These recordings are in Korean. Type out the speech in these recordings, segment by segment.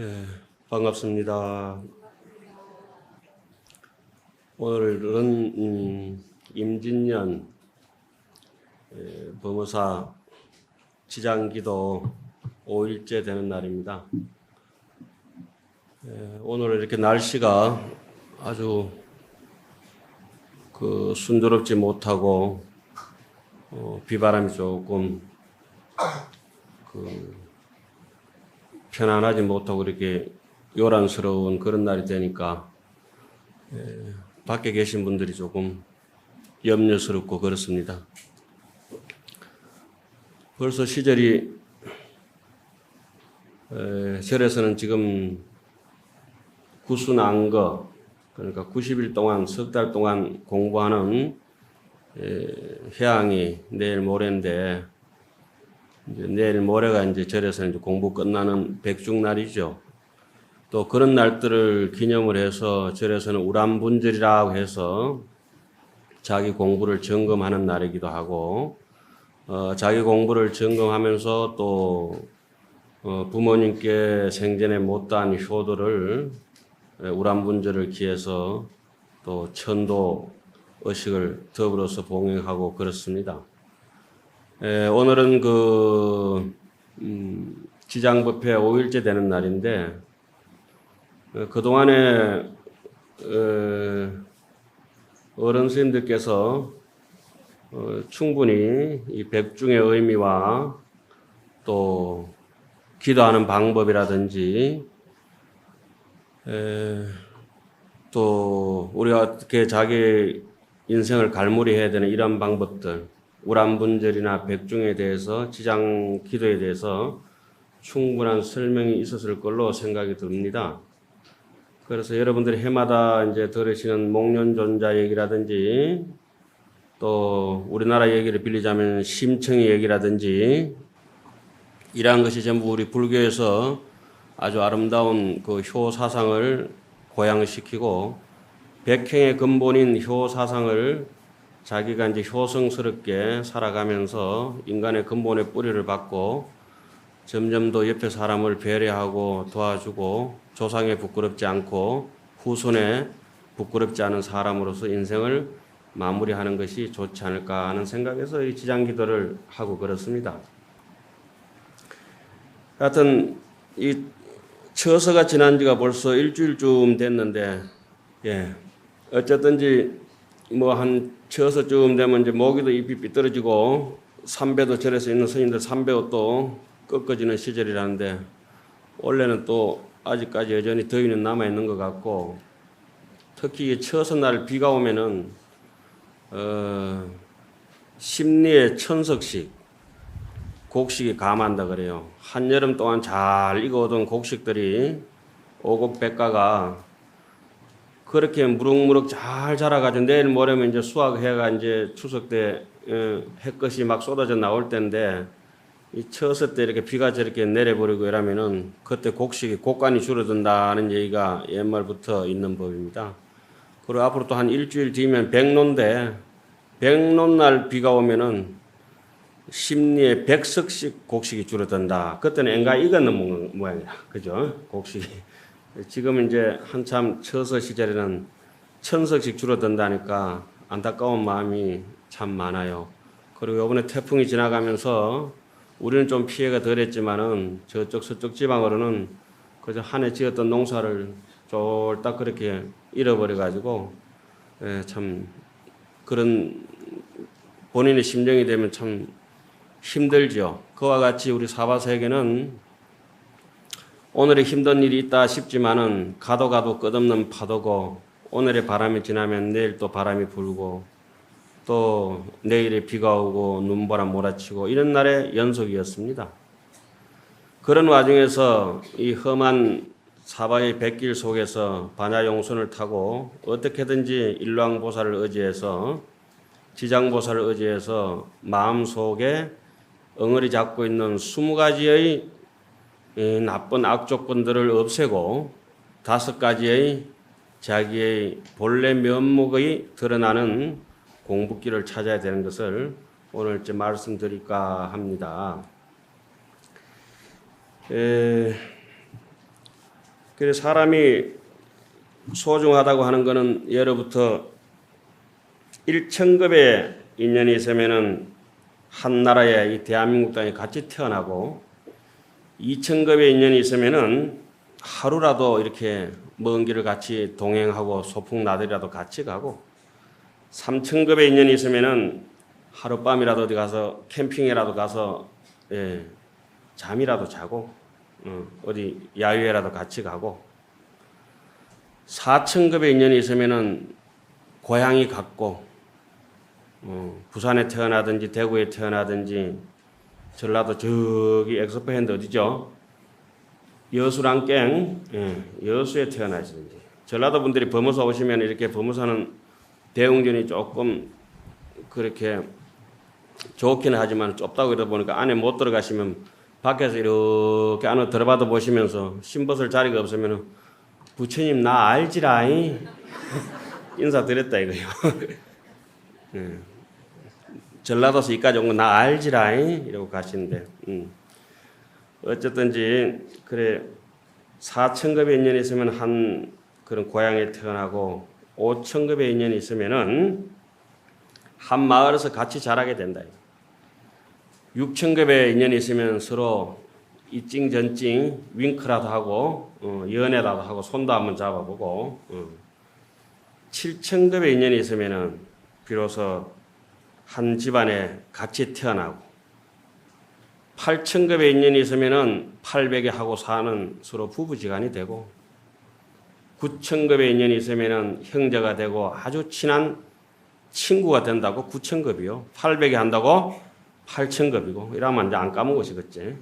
예, 반갑습니다. 오늘은 임진년 범어사 지장기도 5일째 되는 날입니다. 오늘 이렇게 날씨가 아주 순조롭지 못하고 비바람이 조금 편안하지 못하고 이렇게 요란스러운 그런 날이 되니까 밖에 계신 분들이 조금 염려스럽고 그렇습니다. 벌써 시절이 절에서는 지금 구순안거, 그러니까 90일 동안 석 달 동안 공부하는 해양이 내일 모레인데, 이제 내일 모레가 이제 절에서는 이제 공부 끝나는 백중날이죠. 또 그런 날들을 기념을 해서 절에서는 우람분절이라고 해서 자기 공부를 점검하는 날이기도 하고, 자기 공부를 점검하면서 또 부모님께 생전에 못한 효도를 우람분절을 기해서 또 천도 의식을 더불어서 봉행하고 그렇습니다. 오늘은 지장법회 5일째 되는 날인데, 그동안에 어른 스님들께서 충분히 이 백중의 의미와 또 기도하는 방법이라든지 또 우리가 어떻게 자기 인생을 갈무리해야 되는 이런 방법들, 우람분절이나 백중에 대해서, 지장 기도에 대해서 충분한 설명이 있었을 걸로 생각이 듭니다. 그래서 여러분들이 해마다 이제 들으시는 목련존자 얘기라든지 또 우리나라 얘기를 빌리자면 심청이 얘기라든지 이러한 것이 전부 우리 불교에서 아주 아름다운 그 효사상을 고양시키고 백행의 근본인 효사상을 자기가 이제 효성스럽게 살아가면서 인간의 근본의 뿌리를 받고 점점 더 옆에 사람을 배려하고 도와주고 조상에 부끄럽지 않고 후손에 부끄럽지 않은 사람으로서 인생을 마무리하는 것이 좋지 않을까 하는 생각에서 이 지장기도를 하고 그렇습니다. 하여튼 이 처서가 지난 지가 벌써 일주일쯤 됐는데, 어쨌든지 뭐 한 처서쯤 되면 이제 모기도 잎이 삐뚤어지고 삼배도 절에서 있는 스님들 삼배옷도 꺾어지는 시절이라는데, 원래는 또 아직까지 여전히 더위는 남아있는 것 같고, 특히 처서날 비가 오면은 심리의 천석식, 곡식이 감한다 그래요. 한여름 동안 잘 익어오던 곡식들이 오곡백과가 그렇게 무럭무럭 잘 자라가지고 내일 모레면 이제 수확해가 이제 추석 때 햇것이 막 쏟아져 나올 때인데, 이 처서 때 이렇게 비가 저렇게 내려버리고 이러면은 그때 곡식이 곡간이 줄어든다는 얘기가 옛말부터 있는 법입니다. 그리고 앞으로 또 한 일주일 뒤면 백로인데, 백로날 비가 오면은 심리에 백석씩 곡식이 줄어든다. 그때는 앵가 익었는 모양이다. 그죠? 곡식이. 지금 이제 한참 처서 시절에는 천석씩 줄어든다니까 안타까운 마음이 참 많아요. 그리고 이번에 태풍이 지나가면서 우리는 좀 피해가 덜했지만은 저쪽 서쪽 지방으로는 그저 한 해 지었던 농사를 쫄딱 그렇게 잃어버려가지고 참 그런 본인의 심정이 되면 참 힘들죠. 그와 같이 우리 사바세계는 오늘의 힘든 일이 있다 싶지만은 가도 끝없는 파도고, 오늘의 바람이 지나면 내일 또 바람이 불고 또 내일에 비가 오고 눈보라 몰아치고 이런 날의 연속이었습니다. 그런 와중에서 이 험한 사바의 백길 속에서 반야용선을 타고 어떻게든지 일왕보살을 의지해서, 지장보살을 의지해서 마음속에 엉어리 잡고 있는 20가지의 나쁜 악조건들을 없애고 5가지의 자기의 본래 면목의 드러나는 공부길을 찾아야 되는 것을 오늘 좀 말씀드릴까 합니다. 그래서 사람이 소중하다고 하는 것은 예로부터 1천급의 인연이 있으면은 한 나라에 이 대한민국 땅에 같이 태어나고 2천급의 인연이 있으면은 하루라도 이렇게 먼 길을 같이 동행하고 소풍나들이라도 같이 가고 3천급의 인연이 있으면은 하룻밤이라도 어디 가서 캠핑이라도 가서 잠이라도 자고 어디 야유회라도 같이 가고 4천급의 인연이 있으면은 고향이 같고 부산에 태어나든지 대구에 태어나든지 전라도 저기 엑스포핸드 어디죠? 여수랑갱 여수에 태어나시든지 전라도 분들이 범어사 오시면 이렇게 범어사는 대웅전이 조금 그렇게 좋기는 하지만 좁다고 그러다 보니까 안에 못 들어가시면 밖에서 이렇게 안으로 들어봐도 보시면서 신벗을 자리가 없으면 부처님 나 알지라이 인사드렸다 이거요. 전라도에서 이까지 온 거 나 알지라이 이러고 가시는데 어쨌든지 그래 4천급의 인연이 있으면 한 그런 고향에 태어나고 5천급의 인연이 있으면은 한 마을에서 같이 자라게 된다. 6천급의 인연이 있으면 서로 이찡 전찡 윙크라도 하고 연애라도 하고 손도 한번 잡아보고 7천급의 인연이 있으면은 비로소 한 집안에 같이 태어나고 8천급의 인연이 있으면은 800에 하고 사는 서로 부부지간이 되고 9천급의 인연이 있으면은 형제가 되고 아주 친한 친구가 된다고 9천급이요. 800에 한다고 8천급이고 이러면 이제 안 까먹으시겠지.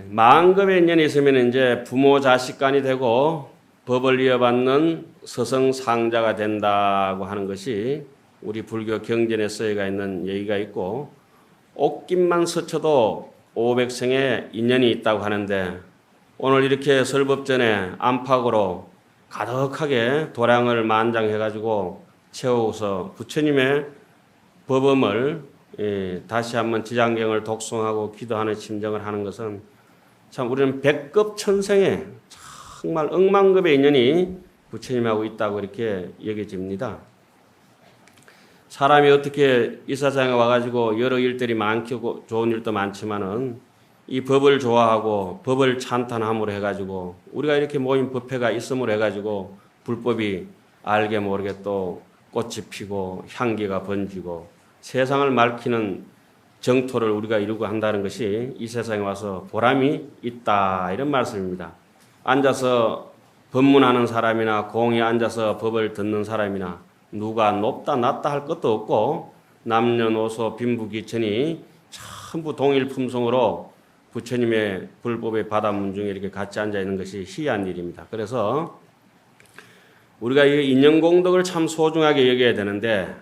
만급의 인연이 있으면 이제 부모 자식 간이 되고 법을 이어받는 서성상자가 된다고 하는 것이 우리 불교 경전에 써가 있는 얘기가 있고 옷깃만 스쳐도 500생의 인연이 있다고 하는데 오늘 이렇게 설법전에 안팎으로 가득하게 도량을 만장해가지고 채워서 부처님의 법음을 다시 한번 지장경을 독송하고 기도하는 심정을 하는 것은 참 우리는 백급 천생에 정말 억만급의 인연이 부처님하고 있다고 이렇게 여겨집니다. 사람이 어떻게 이 세상에 와가지고 여러 일들이 많고 좋은 일도 많지만은 이 법을 좋아하고 법을 찬탄함으로 해가지고 우리가 이렇게 모인 법회가 있음으로 해가지고 불법이 알게 모르게 또 꽃이 피고 향기가 번지고 세상을 밝히는 정토를 우리가 이루고 한다는 것이 이 세상에 와서 보람이 있다 이런 말씀입니다. 앉아서 법문하는 사람이나 공에 앉아서 법을 듣는 사람이나 누가 높다 낮다 할 것도 없고 남녀노소 빈부귀천이 전부 동일 품성으로 부처님의 불법의 바다문 중에 이렇게 같이 앉아 있는 것이 희한 일입니다. 그래서 우리가 이 인연공덕을 참 소중하게 여겨야 되는데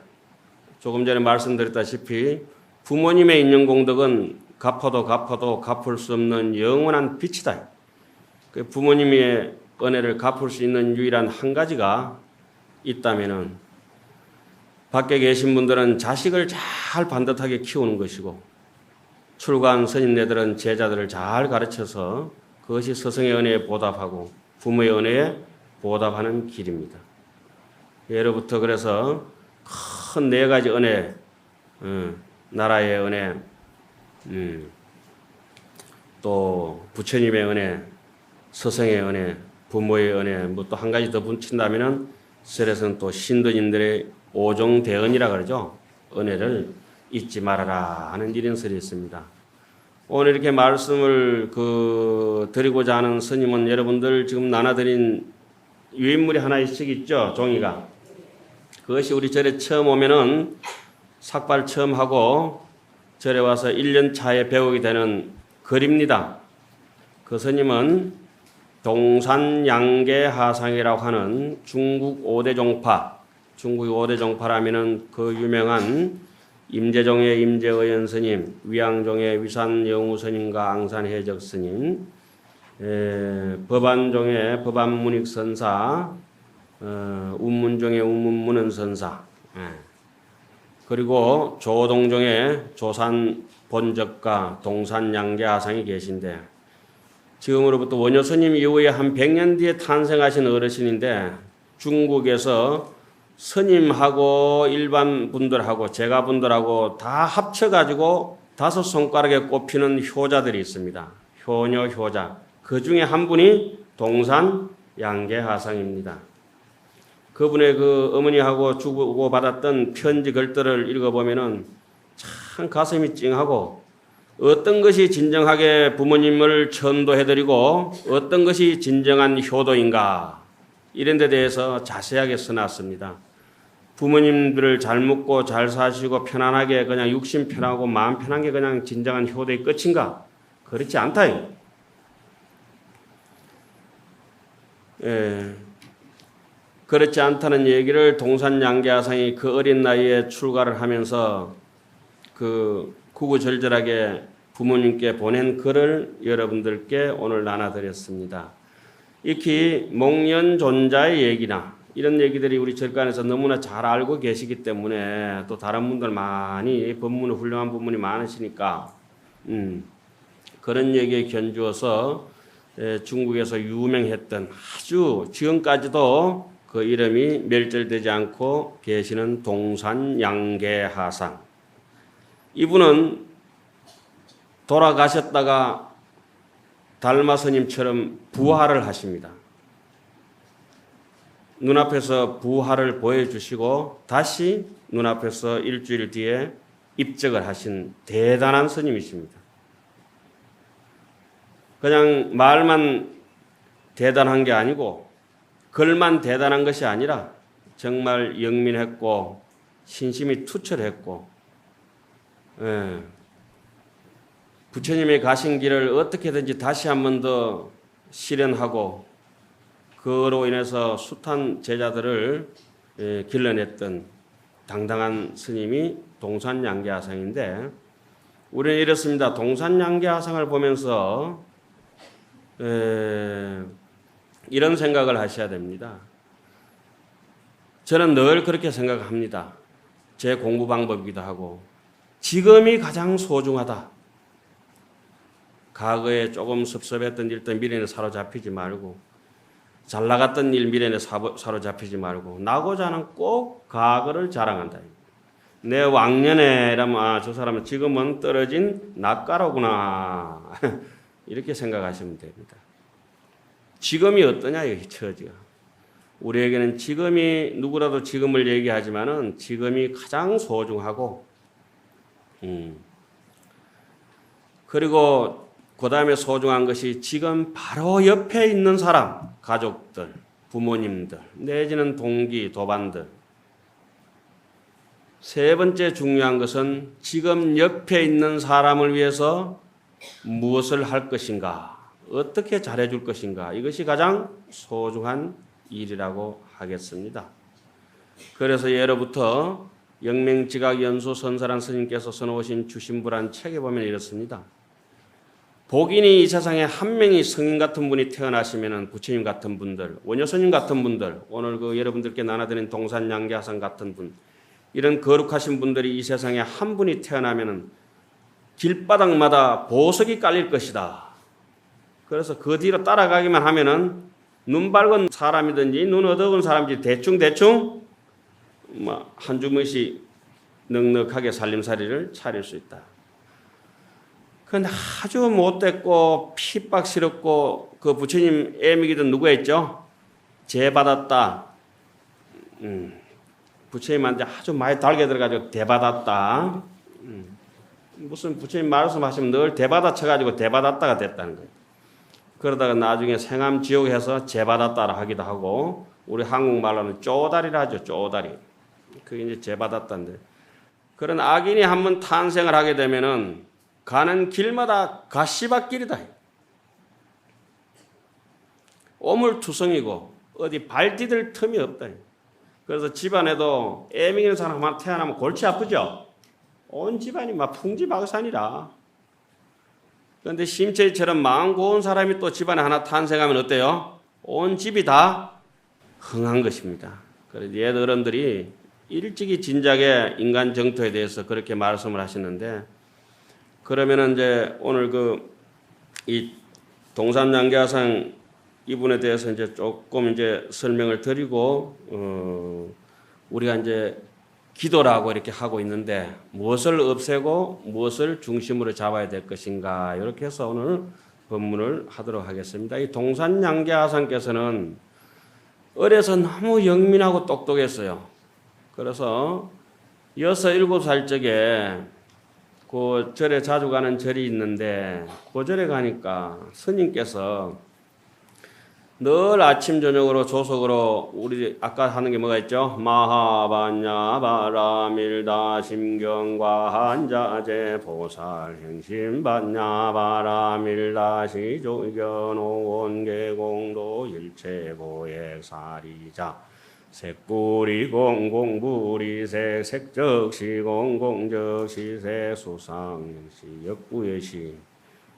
조금 전에 말씀드렸다시피 부모님의 인연공덕은 갚아도 갚을 수 없는 영원한 빛이다. 그 부모님의 은혜를 갚을 수 있는 유일한 한 가지가 있다면은 밖에 계신 분들은 자식을 잘 반듯하게 키우는 것이고 출가한 스님네들은 제자들을 잘 가르쳐서 그것이 스승의 은혜에 보답하고 부모의 은혜에 보답하는 길입니다. 예로부터 그래서 큰 네 가지 은혜, 나라의 은혜, 또 부처님의 은혜, 스승의 은혜, 부모의 은혜, 뭐 또 한 가지 더 붙인다면은 설에서는 또 신도님들의 오종대언이라 그러죠. 은혜를 잊지 말아라 하는 이런 설이 있습니다. 오늘 이렇게 말씀을 드리고자 하는 스님은 여러분들 지금 나눠드린 유인물이 하나씩 있죠. 종이가. 그것이 우리 절에 처음 오면은 삭발 처음 하고 절에 와서 1년 차에 배우게 되는 글입니다. 그 스님은 동산양계하상이라고 하는 중국 5대 종파, 중국 5대 종파라면은 그 유명한 임재종의 임재의연 스님, 위양종의 위산영우 스님과 앙산해적 스님, 법안종의 법안문익 선사, 운문종의 운문문은 선사, 그리고 조동종의 조산 본적과 동산 양계하상이 계신데 지금으로부터 원효 스님 이후에 한 100년 뒤에 탄생하신 어르신인데 중국에서 스님하고 일반 분들하고 제가 분들하고 다 합쳐가지고 5손가락에 꼽히는 효자들이 있습니다. 효녀, 효자. 그 중에 한 분이 동산 양계하상입니다. 그분의 그 어머니하고 주고받았던 편지 글들을 읽어보면은 참 가슴이 찡하고 어떤 것이 진정하게 부모님을 천도해드리고 어떤 것이 진정한 효도인가 이런 데 대해서 자세하게 써놨습니다. 부모님들을 잘 먹고 잘 사시고 편안하게 그냥 육신 편하고 마음 편한 게 그냥 진정한 효도의 끝인가? 그렇지 않다. 예. 그렇지 않다는 얘기를 동산 양계하상이 그 어린 나이에 출가를 하면서 그 구구절절하게 부모님께 보낸 글을 여러분들께 오늘 나눠드렸습니다. 익히 목련존자의 얘기나 이런 얘기들이 우리 절간에서 너무나 잘 알고 계시기 때문에 또 다른 분들 많이 법문 훌륭한 분이 많으시니까 그런 얘기에 견주어서 중국에서 유명했던 아주 지금까지도 그 이름이 멸절되지 않고 계시는 동산 양계하상. 이분은 돌아가셨다가 달마 스님처럼 부활을 하십니다. 눈앞에서 부활을 보여주시고 다시 눈앞에서 일주일 뒤에 입적을 하신 대단한 스님이십니다. 그냥 말만 대단한 게 아니고 글만 대단한 것이 아니라 정말 영민했고 신심이 투철했고 부처님의 가신 길을 어떻게든지 다시 한 번 더 실현하고 그로 인해서 숱한 제자들을 길러냈던 당당한 스님이 동산 양계하상인데 우리는 이렇습니다. 동산 양계하상을 보면서 이런 생각을 하셔야 됩니다. 저는 늘 그렇게 생각합니다. 제 공부 방법이기도 하고 지금이 가장 소중하다. 과거에 조금 섭섭했던 일들 미련에 사로잡히지 말고 잘 나갔던 일 미련에 사로잡히지 말고 나고자 하는 꼭 과거를 자랑한다. 내 왕년에라면 저 사람은 지금은 떨어진 낯가루구나 이렇게 생각하시면 됩니다. 지금이 어떠냐 이 처지가. 우리에게는 지금이 누구라도 지금을 얘기하지만은 지금이 가장 소중하고 그리고 그 다음에 소중한 것이 지금 바로 옆에 있는 사람, 가족들, 부모님들, 내지는 동기, 도반들. 세 번째 중요한 것은 지금 옆에 있는 사람을 위해서 무엇을 할 것인가, 어떻게 잘해줄 것인가. 이것이 가장 소중한 일이라고 하겠습니다. 그래서 예로부터 영맹지각연수 선사란 스님께서 써놓으신 주신부란 책에 보면 이렇습니다. 복인이 이 세상에 한 명이 성인 같은 분이 태어나시면은 부처님 같은 분들, 원효스님 같은 분들, 오늘 그 여러분들께 나눠드린 동산 양계하상 같은 분, 이런 거룩하신 분들이 이 세상에 한 분이 태어나면은 길바닥마다 보석이 깔릴 것이다. 그래서 그 뒤로 따라가기만 하면은 눈 밝은 사람이든지 눈 어두운 사람이든지 대충 뭐 한 주머니씩 넉넉하게 살림살이를 차릴 수 있다. 그런데 아주 못됐고 핍박스럽고 그 부처님 애미기든 누가 있죠? 죄받았다. 부처님한테 아주 많이 달게 들어가지고 대받았다. 무슨 부처님 말씀하시면 늘 대받아 쳐가지고 대받았다가 됐다는 거예요. 그러다가 나중에 생암지옥해서 죄받았다라 하기도 하고 우리 한국말로는 쪼다리라 하죠. 쪼다리. 그게 이제 죄받았다인데 그런 악인이 한번 탄생을 하게 되면은 가는 길마다 가시밭길이다. 오물투성이고 어디 발 디딜 틈이 없다. 그래서 집안에도 애미기는 사람 하나 태어나면 골치 아프죠. 온 집안이 막 풍지박산이라. 그런데 심체처럼 마음 고운 사람이 또 집안에 하나 탄생하면 어때요? 온 집이 다 흥한 것입니다. 그래서 옛 어른들이 일찍이 진작에 인간 정토에 대해서 그렇게 말씀을 하시는데 그러면은 이제 오늘 이 동산양계화상 이분에 대해서 이제 조금 이제 설명을 드리고 우리가 이제 기도라고 이렇게 하고 있는데 무엇을 없애고 무엇을 중심으로 잡아야 될 것인가 이렇게 해서 오늘 법문을 하도록 하겠습니다. 이 동산양계화상께서는 어려서 너무 영민하고 똑똑했어요. 그래서 6, 7살 적에 그 절에 자주 가는 절이 있는데 그 절에 가니까 스님께서 늘 아침 저녁으로 조석으로 우리 아까 하는 게 뭐가 있죠? 마하반야 바라밀다 심경과 한자제 보살 행심반야 바라밀다 시조견오원 계공도 일체보액 사리자 색불이 공공불이색 색적시 공공적시 색수상시 역부의시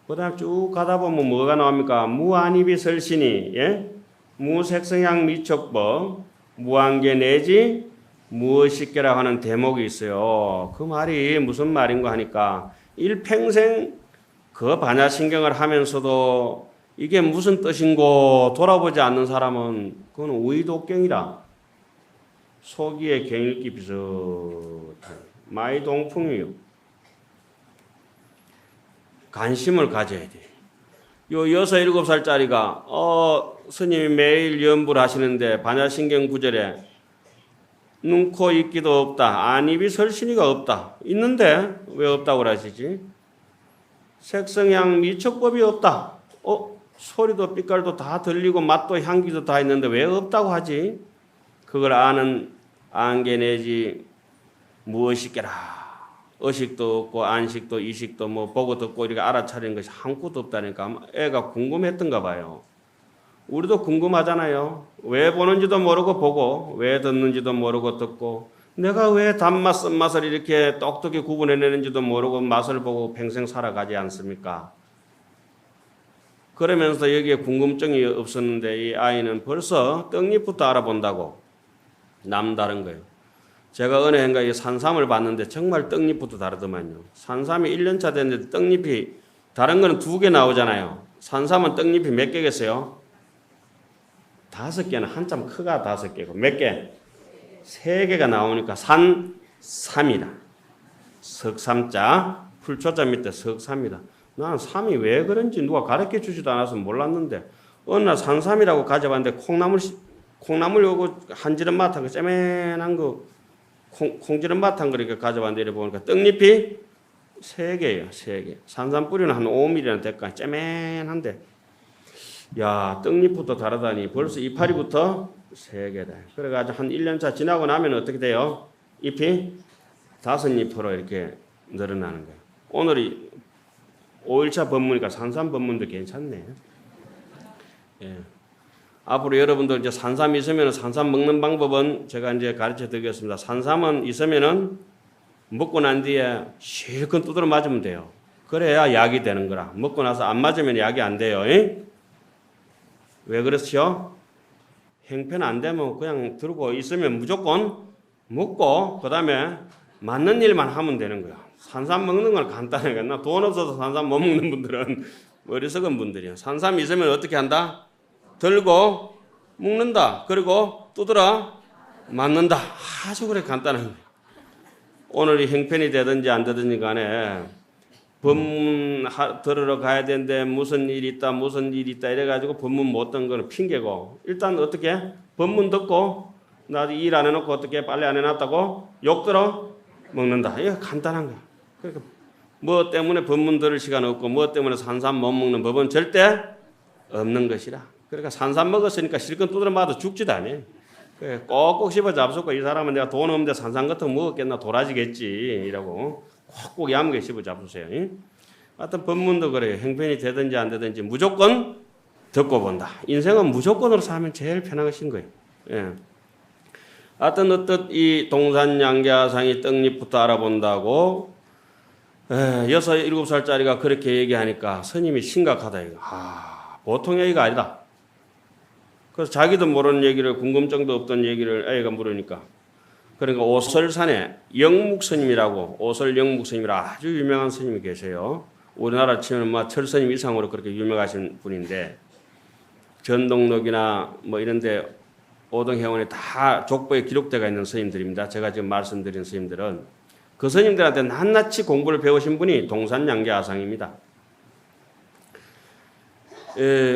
그 다음 쭉 가다 보면 뭐가 나옵니까? 무한입이설신이, 예? 무색성향 미촉법, 무한계 내지 무엇이께라고 하는 대목이 있어요. 그 말이 무슨 말인가 하니까 일평생 그 반야신경을 하면서도 이게 무슨 뜻인고 돌아보지 않는 사람은 그건 우의독경이라. 소기의 경읽기 비슷해. 마이동풍이요. 관심을 가져야 돼. 요 6, 7살짜리가 스님이 매일 연불 하시는데 반야신경 구절에 눈, 코, 입기도 없다. 안입이 설신이가 없다. 있는데 왜 없다고 하시지? 색성향 미촉법이 없다. 소리도 빛깔도 다 들리고 맛도 향기도 다 있는데 왜 없다고 하지? 그걸 아는 안개 내지 무엇이께라. 의식도 없고 안식도 이식도 뭐 보고 듣고 이렇게 알아차리는 것이 한කු도 없다니까 애가 궁금했던가 봐요. 우리도 궁금하잖아요. 왜 보는지도 모르고 보고 왜 듣는지도 모르고 듣고 내가 왜 단맛 쓴맛을 이렇게 똑똑히 구분해내는지도 모르고 맛을 보고 평생 살아가지 않습니까? 그러면서 여기에 궁금증이 없었는데 이 아이는 벌써 떡잎부터 알아본다고 남다른 거예요. 제가 어느 해인가 산삼을 봤는데 정말 떡잎부터 다르더만요. 산삼이 1년차 됐는데 떡잎이 다른 거는 2개 나오잖아요. 산삼은 떡잎이 몇 개겠어요? 5개는 한참 크가 5개고 몇 개? 3개가 나오니까 산삼이다. 석삼자 풀초자 밑에 석삼이다. 나는 삼이 왜 그런지 누가 가르쳐 주지도 않아서 몰랐는데 어느 날 산삼이라고 가져봤는데 콩나물 요거 한 지름맛 한 거 째맨한 거 콩지름맛 한 거 이렇게 가져봤는데 이렇게 보니까 떡잎이 3개예요. 3개. 산삼 뿌리는 한 5mm나 될까 째맨한데 야 떡잎부터 다르다니 벌써 이파리부터 3개다. 그래가지고 한 1년차 지나고 나면 어떻게 돼요? 잎이 5잎으로 이렇게 늘어나는 거예요. 오늘이 5일차 법문이니까 산삼 법문도 괜찮네. 예. 앞으로 여러분들 이제 산삼 있으면 산삼 먹는 방법은 제가 이제 가르쳐 드리겠습니다. 산삼은 있으면은 먹고 난 뒤에 실컷 두드려 맞으면 돼요. 그래야 약이 되는 거라. 먹고 나서 안 맞으면 약이 안 돼요. 에? 왜 그렇죠? 행편 안 되면 그냥 들고 있으면 무조건 먹고 그 다음에 맞는 일만 하면 되는 거야. 산삼 먹는 건 간단해. 나 돈 없어서 산삼 못 먹는 분들은 어리석은 분들이야. 산삼 있으면 어떻게 한다? 들고 묶는다. 그리고 두드려 맞는다. 아주 그래 간단한 거예요. 오늘 이 행편이 되든지 안 되든지 간에 법문 들으러 가야 되는데 무슨 일이 있다 이래가지고 법문 못 듣는 거는 핑계고 일단 어떻게 법문 듣고 나 일 안 해놓고 어떻게 빨리 안 해놨다고 욕 들어 먹는다. 이거 간단한 거야. 그러니까 뭐 때문에 법문 들을 시간 없고 뭐 때문에 산삼 못 먹는 법은 절대 없는 것이라. 그러니까 산삼 먹었으니까 실컷 두드려 맞아 죽지도 않아. 꼭꼭 씹어 잡수고 이 사람은 내가 돈 없는데 산삼 같은 거 먹었겠나 도라지겠지 이라고 꼭꼭 야무게 씹어 잡수세요. 하여튼 법문도 그래요. 행편이 되든지 안 되든지 무조건 듣고 본다. 인생은 무조건으로 살면 제일 편한 것인 거예요. 예. 하여튼 어떻 이 동산양계화상이 떡잎부터 알아본다고 6, 7살짜리가 그렇게 얘기하니까 스님이 심각하다 이거. 보통 얘기가 아니다. 그래서 자기도 모르는 얘기를 궁금증도 없던 얘기를 애가 물으니까 그러니까 오설산에 영묵스님이라고 오설 영묵스님이라 아주 유명한 스님이 계세요. 우리나라 치면 뭐 철스님 이상으로 그렇게 유명하신 분인데 전동록이나 뭐 이런데 오동회원에 다 족보에 기록되어 있는 스님들입니다. 제가 지금 말씀드린 스님들은 그 스님들한테 낱낱이 공부를 배우신 분이 동산양계하상입니다.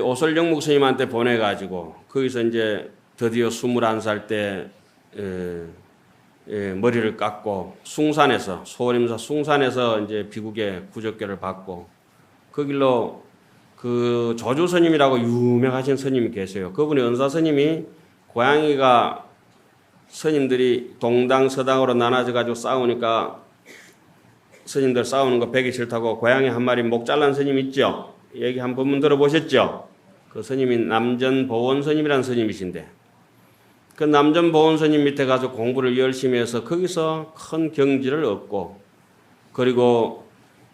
오설영묵 스님한테 보내가지고 거기서 이제 드디어 21살 때 머리를 깎고 숭산에서 소림사 숭산에서 이제 비국의 구적교를 받고 그 길로 그 조주 스님이라고 유명하신 스님이 계세요. 그분이 은사 스님이 고양이가 스님들이 동당 서당으로 나눠져 가지고 싸우니까 스님들 싸우는 거 배기 싫다고 고양이 한 마리 목 잘란 스님 있죠? 얘기 한 번만 들어보셨죠? 그 스님이 남전보원 스님이라는 스님이신데 그 남전보원 스님 밑에 가서 공부를 열심히 해서 거기서 큰 경지를 얻고 그리고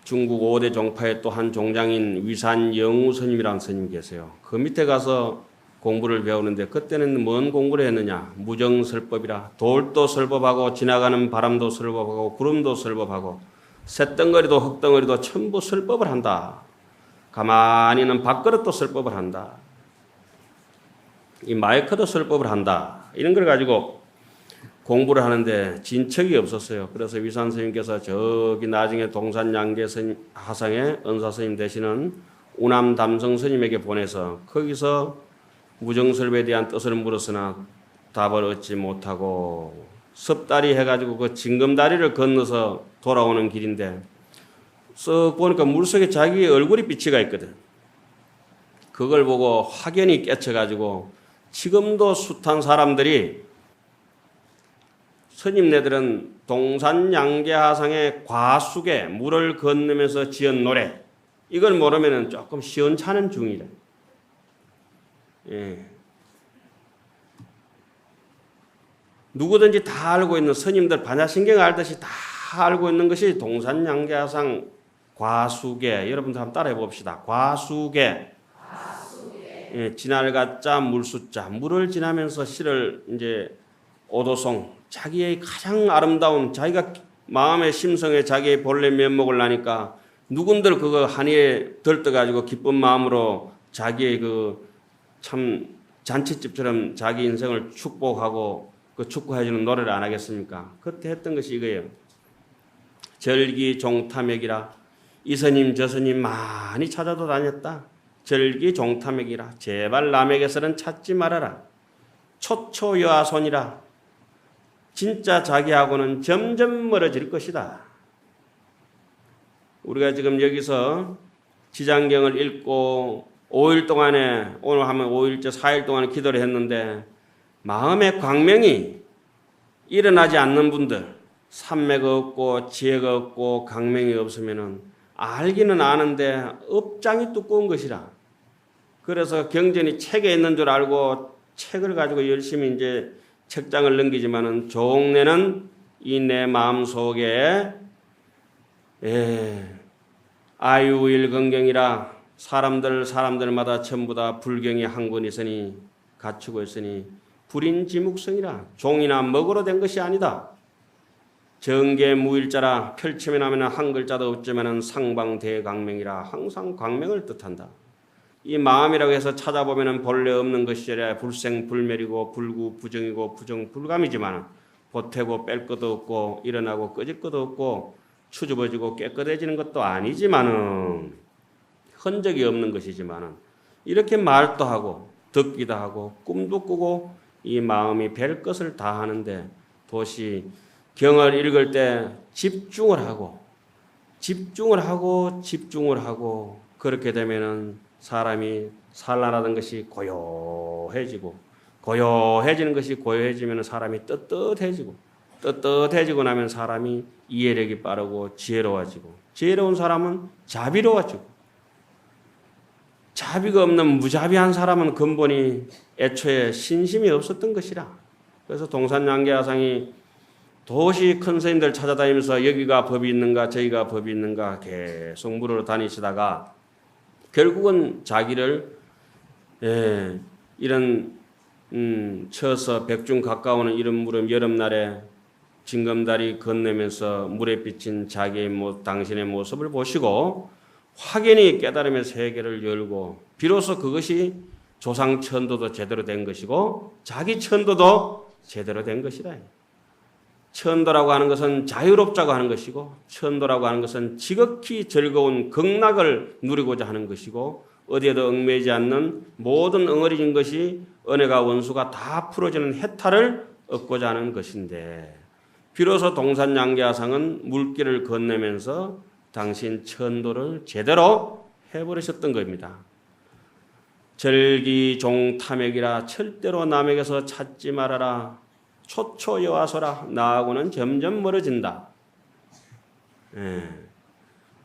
중국 5대 종파의 또 한 종장인 위산영우 스님이라는 스님이 계세요. 그 밑에 가서 공부를 배우는데 그때는 뭔 공부를 했느냐? 무정설법이라 돌도 설법하고 지나가는 바람도 설법하고 구름도 설법하고 쇳덩어리도 흙덩어리도 전부 설법을 한다. 가만히 있는 밥그릇도 설법을 한다. 이 마이크도 설법을 한다. 이런 걸 가지고 공부를 하는데 진척이 없었어요. 그래서 위산 스님께서 저기 나중에 동산양계 하상의 은사 스님 되시는 우남 담성 스님에게 보내서 거기서 무정설법에 대한 뜻을 물었으나 답을 얻지 못하고 섭다리 해가지고 그 징검다리를 건너서 돌아오는 길인데 쓱 보니까 물속에 자기 얼굴이 비치가 있거든. 그걸 보고 확연히 깨쳐가지고 지금도 숱한 사람들이 스님네들은 동산양계하상의 과숙에 물을 건너면서 지은 노래 이걸 모르면 조금 시원찮은 중이래. 예. 누구든지 다 알고 있는 스님들 반야신경 알듯이 다 알고 있는 것이 동산양계하상 과수계. 여러분들 한번 따라해 봅시다. 과수계. 예, 지날가자 물수자. 물을 지나면서 시를 이제 오도송 자기의 가장 아름다운 자기가 마음의 심성에 자기의 본래 면목을 나니까 누군들 그거 한이에 들떠가지고 기쁜 마음으로 자기의 그 참 잔치집처럼 자기 인생을 축복하고 그 축구해주는 노래를 안 하겠습니까? 그때 했던 것이 이거예요. 절기 종탐액이라 이 스님 저 스님 많이 찾아도 다녔다. 절기 종탐액이라 제발 남에게서는 찾지 말아라. 초초여하손이라 진짜 자기하고는 점점 멀어질 것이다. 우리가 지금 여기서 지장경을 읽고 5일 동안에 오늘 하면 5일째 4일 동안에 기도를 했는데 마음의 광명이 일어나지 않는 분들 산매가 없고 지혜가 없고 강명이 없으면은 알기는 아는데 업장이 두꺼운 것이라. 그래서 경전이 책에 있는 줄 알고 책을 가지고 열심히 이제 책장을 넘기지만은 종래는 이 내 마음 속에 아유일건경이라 사람들마다 전부 다 불경이 한 권 있으니 갖추고 있으니 불인지묵성이라 종이나 먹으로 된 것이 아니다. 정계무일자라 펼치면 하면 한 글자도 없지만은 상방대광명이라 항상 광명을 뜻한다. 이 마음이라고 해서 찾아보면은 본래 없는 것이라 불생불멸이고 불구부정이고 부정불감이지만 보태고 뺄 것도 없고 일어나고 꺼질 것도 없고 추접어지고 깨끗해지는 것도 아니지만은 흔적이 없는 것이지만은 이렇게 말도 하고 듣기도 하고 꿈도 꾸고 이 마음이 뵐 것을 다 하는데 도시 경을 읽을 때 집중을 하고 그렇게 되면은 사람이 산란하던 것이 고요해지고 고요해지는 것이 고요해지면 사람이 떳떳해지고 나면 사람이 이해력이 빠르고 지혜로워지고 지혜로운 사람은 자비로워지고 자비가 없는 무자비한 사람은 근본이 애초에 신심이 없었던 것이라. 그래서 동산양계하상이 도시 큰 스님들 찾아다니면서 여기가 법이 있는가 저기가 법이 있는가 계속 물으러 다니시다가 결국은 자기를 이런 쳐서 백중 가까우는 이런 무름 여름날에 징검다리 건너면서 물에 비친 자기의 당신의 모습을 보시고 확연히 깨달음의 세계를 열고 비로소 그것이 조상 천도도 제대로 된 것이고 자기 천도도 제대로 된 것이다. 천도라고 하는 것은 자유롭자고 하는 것이고 천도라고 하는 것은 지극히 즐거운 극락을 누리고자 하는 것이고 어디에도 얽매이지 않는 모든 엉어리진 것이 은혜가 원수가 다 풀어지는 해탈을 얻고자 하는 것인데 비로소 동산양계하상은 물길을 건네면서 당신 천도를 제대로 해버리셨던 겁니다. 절기종탐액이라 절대로 남에게서 찾지 말아라. 초초여와서라. 나하고는 점점 멀어진다.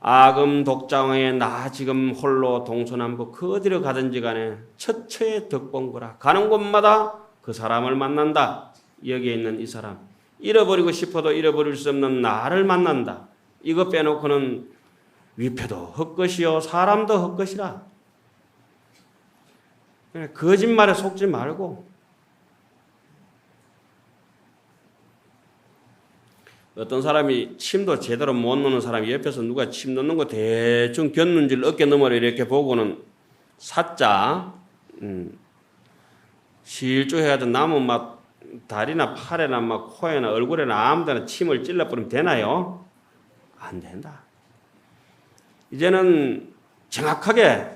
악음 독장에 나 지금 홀로 동서남북 그 어디로 가든지 간에 처처의 덕봉거라. 가는 곳마다 그 사람을 만난다. 여기에 있는 이 사람. 잃어버리고 싶어도 잃어버릴 수 없는 나를 만난다. 이거 빼놓고는 위패도 헛것이요 사람도 헛것이라. 거짓말에 속지 말고 어떤 사람이 침도 제대로 못 넣는 사람이 옆에서 누가 침 넣는 거 대충 곁눈질 어깨 너머를 이렇게 보고는 사자 실조해야 돼. 남은 막 다리나 팔에나 막 코에나 얼굴에나 아무데나 침을 찔러버리면 되나요? 안 된다. 이제는 정확하게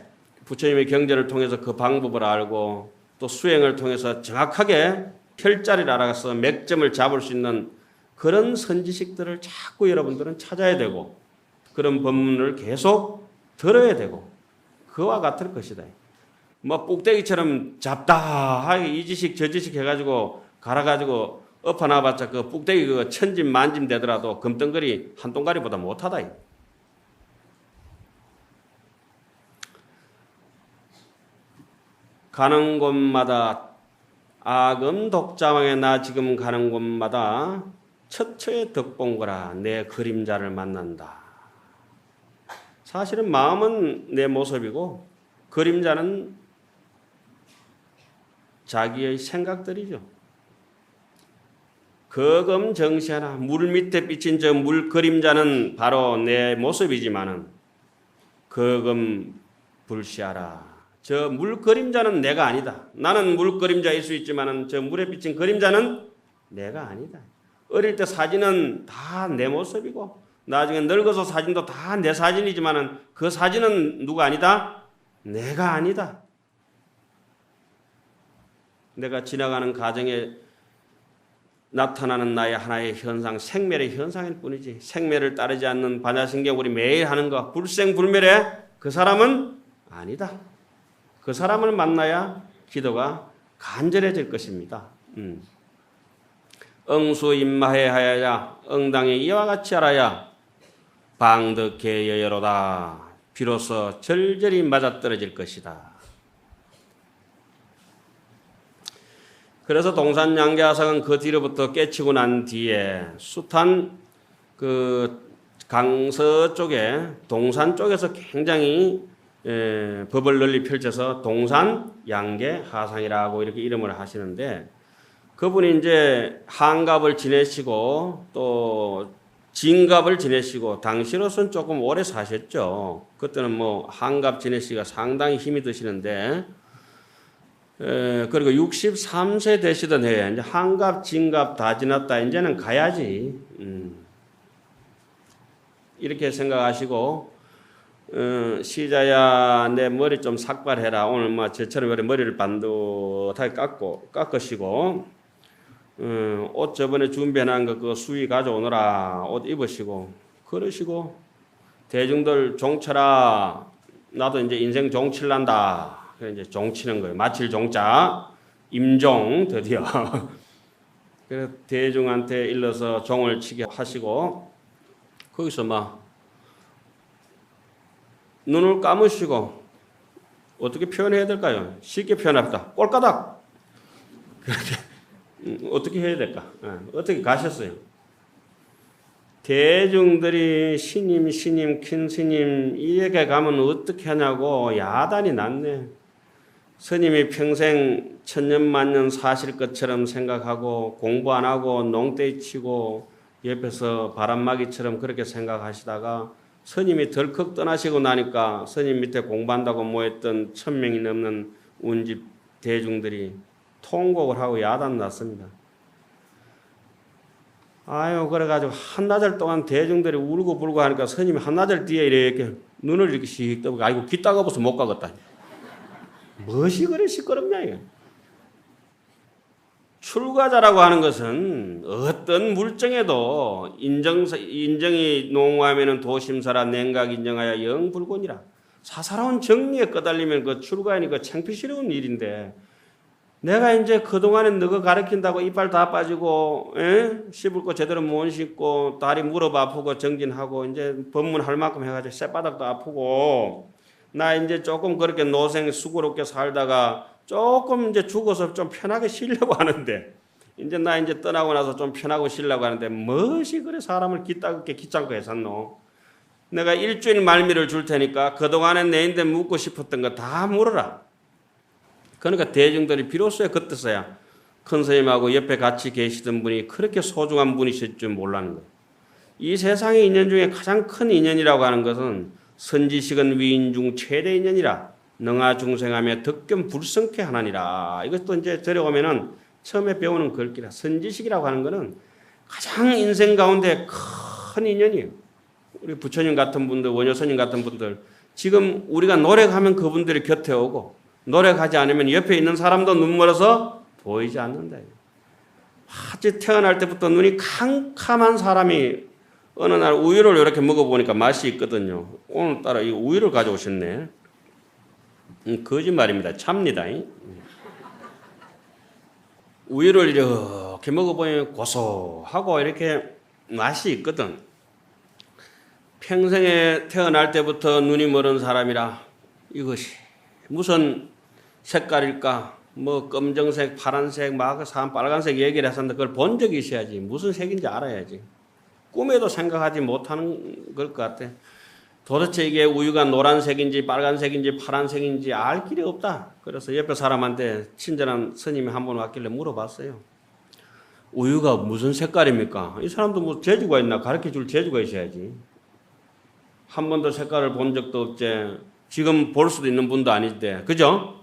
부처님의 경전을 통해서 그 방법을 알고 또 수행을 통해서 정확하게 혈자리를 알아가서 맥점을 잡을 수 있는 그런 선지식들을 자꾸 여러분들은 찾아야 되고 그런 법문을 계속 들어야 되고 그와 같을 것이다. 뭐 꼭대기처럼 잡다하게 이 지식 저 지식 해가지고 갈아가지고 엎어놔봤자 그 꼭대기 그 천짐 만짐 되더라도 금덩거리 한 동가리보다 못하다. 가는 곳마다 악음 독자왕에 나 지금 가는 곳마다 처처의 덕봉거라. 내 그림자를 만난다. 사실은 마음은 내 모습이고 그림자는 자기의 생각들이죠. 거금정시하나 물 밑에 비친 저 물 그림자는 바로 내 모습이지만은 거금불시하라. 저 물 그림자는 내가 아니다. 나는 물 그림자일 수 있지만은 저 물에 비친 그림자는 내가 아니다. 어릴 때 사진은 다 내 모습이고 나중에 늙어서 사진도 다 내 사진이지만은 그 사진은 누가 아니다? 내가 아니다. 내가 지나가는 가정에 나타나는 나의 하나의 현상, 생멸의 현상일 뿐이지 생멸을 따르지 않는 반야신경 우리 매일 하는 거 불생불멸의 그 사람은 아니다. 그 사람을 만나야 기도가 간절해질 것입니다. 응수임마해 하야야 응당이 이와 같이 하라야 방득해 여여로다. 비로소 절절히 맞아떨어질 것이다. 그래서 동산양계하상은 그 뒤로부터 깨치고 난 뒤에 숱한 그 강서 쪽에 동산 쪽에서 굉장히 법을 널리 펼쳐서 동산양계하상이라고 이렇게 이름을 하시는데 그분이 이제 한갑을 지내시고 또 진갑을 지내시고 당시로서는 조금 오래 사셨죠. 그때는 뭐 한갑 지내시기가 상당히 힘이 드시는데 그리고 63세 되시던 해에 이제 한갑, 진갑 다 지났다. 이제는 가야지. 이렇게 생각하시고 시자야 내 머리 좀 삭발해라. 오늘 뭐 저처럼 머리를 반듯하게 깎으시고 옷 저번에 준비해놓은 거 그 수위 가져오너라. 옷 입으시고 그러시고 대중들 종쳐라. 나도 이제 인생 종칠란다. 그래 이제 종치는 거예요. 마칠 종자 임종 드디어. 그래서 대중한테 일러서 종을 치게 하시고 거기서 막 눈을 감으시고 어떻게 표현해야 될까요? 쉽게 표현합시다. 꼴까닥. 그렇게 어떻게 해야 될까? 어떻게 가셨어요? 대중들이 신임 큰 스님 이렇게 가면 어떻게 하냐고 야단이 났네. 스님이 평생 천년만년 사실 것처럼 생각하고 공부 안 하고 농떼 치고 옆에서 바람막이처럼 그렇게 생각하시다가 스님이 덜컥 떠나시고 나니까 스님 밑에 공부한다고 모였던 1000명이 넘는 운집 대중들이 통곡을 하고 야단 났습니다. 아유, 그래가지고 한나절 동안 대중들이 울고 불고 하니까 스님이 한나절 뒤에 이렇게 눈을 이렇게 씩 떠보고, 아이고, 귀 따가워서 못 가겠다. 무엇이 그래 시끄럽냐, 이거. 출가자라고 하는 것은 어떤 물정에도 인정이 농후하면 도심사라 냉각 인정하여 영불곤이라. 사사로운 정리에 꺼달리면 그 출가인이 그 창피스러운 일인데, 내가 이제 그동안에 너가 가르친다고 이빨 다 빠지고, 씹을 거 제대로 못 씹고, 다리 무릎 아프고 정진하고, 이제 법문할 만큼 해가지고 쌔바닥도 아프고, 나 이제 조금 그렇게 노생 수고롭게 살다가 조금 이제 죽어서 좀 편하게 쉬려고 하는데, 이제 나 이제 떠나고 나서 좀 편하고 쉬려고 하는데, 무엇이 그래 사람을 기따갑게 귀찮고 해샀노? 내가 일주일 말미를 줄 테니까 그동안에 내인데 묻고 싶었던 거 다 물어라. 그러니까 대중들이 비로소에 그때서야 큰 스님하고 옆에 같이 계시던 분이 그렇게 소중한 분이실 줄 몰라는 거예요. 이 세상의 인연 중에 가장 큰 인연이라고 하는 것은 선지식은 위인 중 최대 인연이라 능하 중생하며 덕견 불성케 하나니라. 이것도 이제 들어오면은 처음에 배우는 글귀라. 선지식이라고 하는 것은 가장 인생 가운데 큰 인연이에요. 우리 부처님 같은 분들, 원효스님 같은 분들, 지금 우리가 노력하면 그분들이 곁에 오고, 노력하지 않으면 옆에 있는 사람도 눈멀어서 보이지 않는다. 아주 태어날 때부터 눈이 캄캄한 사람이 어느 날 우유를 이렇게 먹어보니까 맛이 있거든요. 오늘따라 이 우유를 가져오셨네. 거짓말입니다. 참니다. 우유를 이렇게 먹어보면 고소하고 이렇게 맛이 있거든. 평생에 태어날 때부터 눈이 멀은 사람이라 이것이 무슨 색깔일까? 뭐 검정색, 파란색, 막 빨간색 얘기를 했었는데 그걸 본 적이 있어야지. 무슨 색인지 알아야지. 꿈에도 생각하지 못하는 걸 것 같아. 도대체 이게 우유가 노란색인지 빨간색인지 파란색인지 알 길이 없다. 그래서 옆에 사람한테 친절한 스님이 한 번 왔길래 물어봤어요. 우유가 무슨 색깔입니까? 이 사람도 뭐 재주가 있나? 가르쳐줄 재주가 있어야지. 한 번도 색깔을 본 적도 없지. 지금 볼 수도 있는 분도 아닌데. 그죠?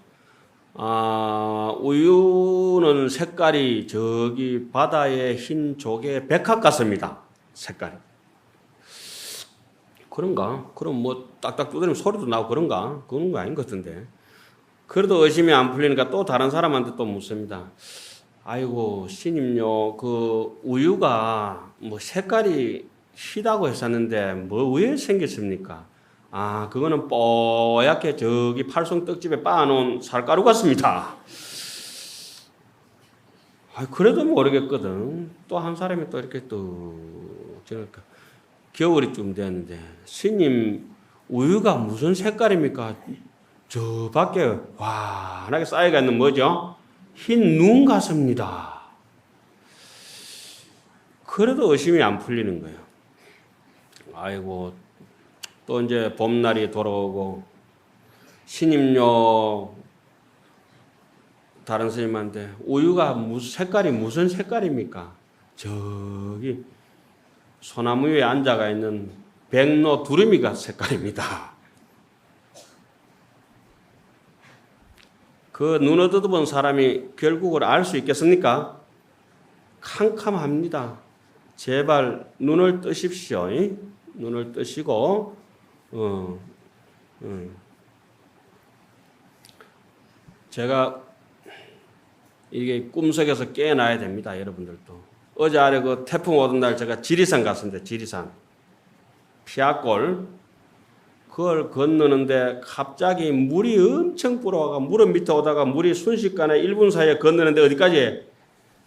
우유는 색깔이 저기 바다의 흰 조개 백합 같습니다. 색깔이. 그런가? 그럼 뭐 딱딱 두드리면 소리도 나고 그런가? 그런 거 아닌 것 같은데. 그래도 의심이 안 풀리니까 또 다른 사람한테 또 묻습니다. 아이고, 스님요, 그 우유가 뭐 색깔이 희다고 했었는데 뭐 왜 생겼습니까? 그거는 뽀얗게 저기 팔송 떡집에 빻아놓은 살가루 같습니다. 그래도 모르겠거든. 또 한 사람이 또 이렇게 또 저러니까 겨울이 좀 됐는데 스님 우유가 무슨 색깔입니까? 저 밖에 환하게 쌓여가 있는 뭐죠? 흰 눈 같습니다. 그래도 의심이 안 풀리는 거예요. 아이고, 또 이제 봄날이 돌아오고 스님요 다른 스님한테 우유가 색깔이 무슨 색깔입니까? 저기 소나무 위에 앉아가 있는 백로 두루미가 색깔입니다. 그 눈을 뜯어본 사람이 결국을 알 수 있겠습니까? 캄캄합니다. 제발 눈을 뜨십시오. 눈을 뜨시고 제가 이게 꿈속에서 깨어나야 됩니다. 여러분들도. 어제 아래 그 태풍 오던 날 제가 지리산 갔습니다. 지리산. 피아골. 그걸 건너는데 갑자기 물이 엄청 불어와가 무릎 밑에 오다가 물이 순식간에 1분 사이에 건너는데 어디까지?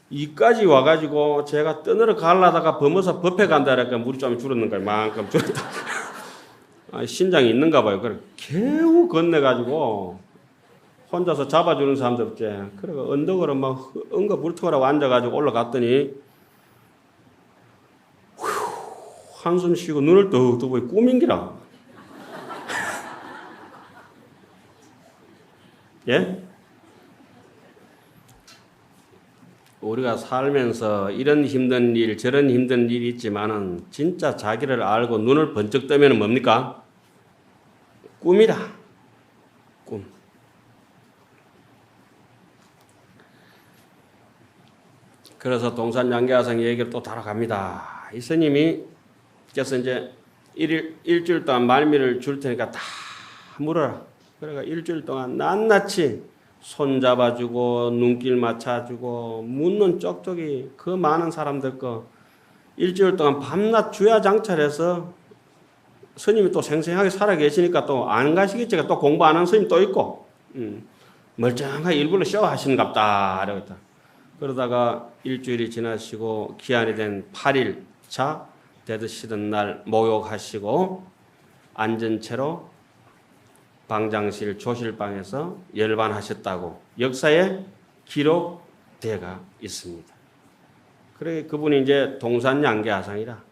이까지 와가지고 제가 떠내려 가려다가 범어서 법회 간다 그러니까 물이 좀 줄었는가 만큼 줄었다. 신장이 있는가 봐요. 그래 겨우 건너가지고 혼자서 잡아주는 사람도 없지. 그래가 언덕으로 막 응거 물통하라고 앉아가지고 올라갔더니 한숨 쉬고 눈을 떡 뜨고 꿈인기라. 예? 우리가 살면서 이런 힘든 일, 저런 힘든 일이 있지만은 진짜 자기를 알고 눈을 번쩍 뜨면 뭡니까? 꿈이다. 꿈. 그래서 동산양계화상 얘기를 또 달아갑니다. 이 스님이 그래서 이제 일주일 동안 말미를 줄 테니까 다 물어라. 그러니까 일주일 동안 낱낱이 손 잡아주고 눈길 맞춰주고 묻는 쪽쪽이 그 많은 사람들 거 일주일 동안 밤낮 주야장찰해서 스님이 또 생생하게 살아 계시니까 또 안 가시겠지가 또 공부 안 하는 스님 또 있고 멀쩡하게 일부러 쇼 하시는갑다 이러겠다. 그러다가 일주일이 지나시고 기한이 된 8일 차 되드시던 날 목욕하시고 앉은 채로 방장실 조실방에서 열반하셨다고 역사에 기록되가 있습니다. 그래 그분이 이제 동산양계화상이라